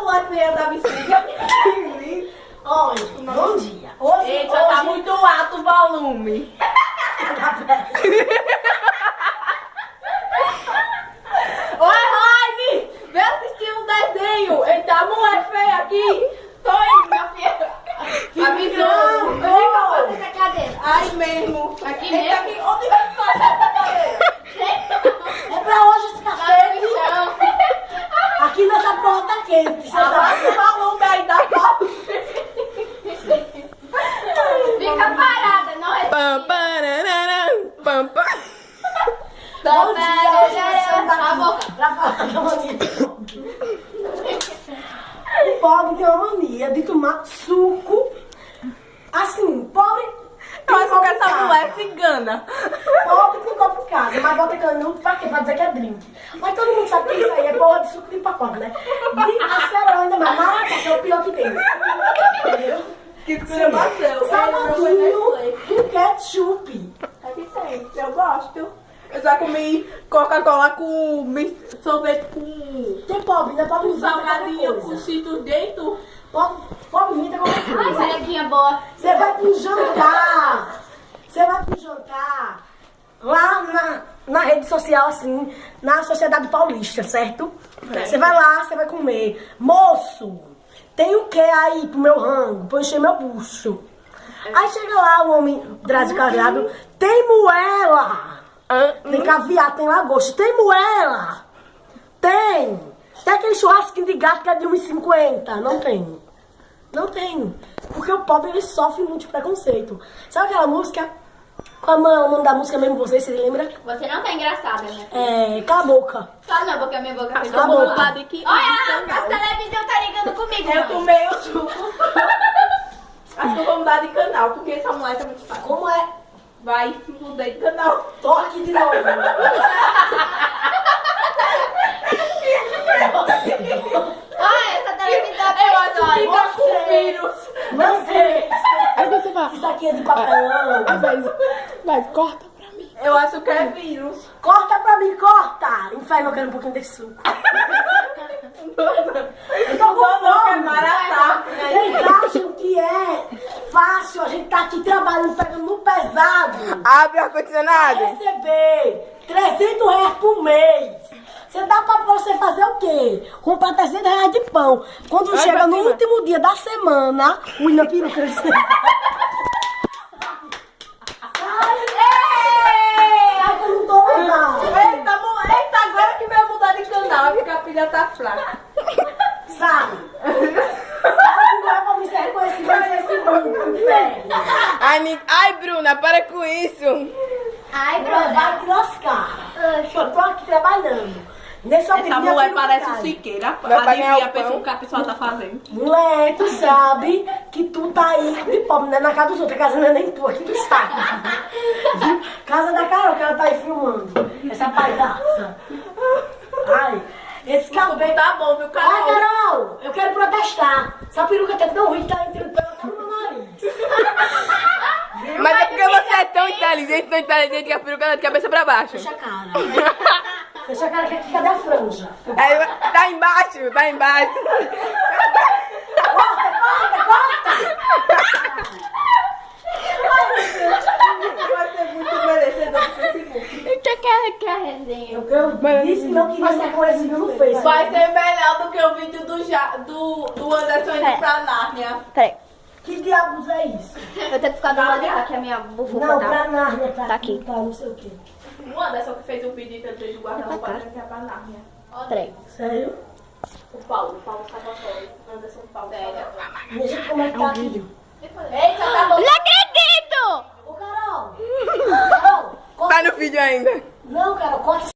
mulher feia da bexiga. Olha, bom dia. Eita, tá muito alto o volume. Oi, Raine! Vem assistir um desenho. Eita, a mulher feia aqui. Tô indo, minha filha. Avisou. Onde é a cadeira? Aí mesmo. Aqui Eita, mesmo? aqui. Onde vai ficar essa cadeira? É pra hoje esse Tá café. no chão. Aqui nessa porta tá quente. Você Abaixa sabe? o volume aí da porta. Fica parada, não é? Pam, pararara, pam, pam. Bom dia, hoje nós estamos Cala a boca. aqui pra falar da mania de pobre. O pobre tem uma mania de tomar suco. Assim, pobre. Eu acho que copo em essa casa. mulher se engana. Pobre tem copo em casa, mas bota canudo pra quê? Pra dizer que é drink. Mas todo mundo sabe que isso aí é porra de suco de pacote, né? De acerol ainda mais. Maracá, que é o pior que tem. Entendeu? Que escolha bateu. Salgadinho com ketchup. Aqui tem, eu gosto. Eu já comi Coca-Cola com sorvete com Tem pobre, né? Pobre não sabe salgadinho qualquer com coisa. cheetos dentro. Pobre inventa qualquer Ai, coisa. sarequinha boa. Você vai pro jantar. Você vai pro jantar. Lá na rede social, assim, na Sociedade Paulista, certo? Você vai lá, você vai comer. Moço, tem o que aí pro meu rango? Pra eu encher meu bucho. Aí chega lá o homem traz o cardápio. Tem moela. Tem caviar, tem lagosta. Tem moela. Tem. Tem aquele churrasquinho de gato que é de 1,50. Não tem. Não tem. Porque o pobre, ele sofre muito de preconceito. Sabe aquela música? Qual é o nome da música mesmo, vocês lembram? Você não tá engraçada, né? É, cala a boca. Fala não, porque a minha boca fez Cala a Eu vou boca. mudar de que Olha, a televisão tá ligando comigo, eu mãe. tomei o suco. Acho que eu vou mudar de canal, porque essa mulher tá muito fácil. Como é? Vai, mudei de canal. Tô aqui de novo. Olha, essa televisão Eu acho que olha. fica com vírus. Você. Aí você vai. Isso aqui é de papelão. Vai, corta pra mim. Eu acho que é vírus. Corta pra mim, corta. Inferno, eu quero um pouquinho desse suco. Eu tô com Não, que é fome. maratá. Vocês acham que é fácil a gente tá aqui trabalhando, pegando no pesado? Abre o ar-condicionado. Receber R$300 por mês. Você dá pra você fazer o quê? Comprar R$300 de pão. Quando Vai chega pra no cima. último dia da semana, o Inapiru cresceu. Sai que eu não tô legal. Eita, agora que vai mudar de canal, porque a pilha tá fraca. Sabe? Sabe que não é pra me ser reconhecido nesse mundo, inferno. Ai, Bruna, para com isso. Ai, Vai Bruna. te lascar. Eu tô aqui trabalhando. Nesse Essa mulher parece o Siqueira. Vai pra ganhar Adivinha o a pessoa pão. que a pessoa tá fazendo. Mulher, tu sabe que tu tá aí de pobre, né? Na casa dos outros. A casa não é nem tua, aqui tu sabe. Viu? Casa da Carol, que ela tá aí filmando. Essa palhaça. Ai, esse cabelo. Tá bom, viu, Ai, Carol? Carol, eu quero protestar. Essa peruca tá tão ruim que tá entrando pelo até no meu nariz. Mas é porque você é tão inteligente que a peruca tá de cabeça pra baixo. Fecha a cara. Fecha a cara que aqui, cadê a franja? Aí, tá embaixo, tá embaixo. Corta, corta, corta! Você vai ser muito merecedor do Facebook. Que a resenha. Eu disse que não queria ser conhecido no Facebook. Vai ser melhor do que o vídeo do Anderson indo pra Nárnia. Peraí, Que diabos é isso? eu tenho que ficar do lado de cá, que a minha bufufa Não, tá. pra Nárnia, pra Tá aqui. Pra não sei o quê. O Anderson que fez o vídeo e fez o guarda-roupa pra gente pra Nárnia. Peraí. Sério? O Paulo Salvatore. Anderson Paulo Salvatore. Minha gente, como é que tá aqui? Eita, tá bom. Não acredito! Ô, Carol! Carol, corta. Tá no vídeo ainda. Não, Carol, corta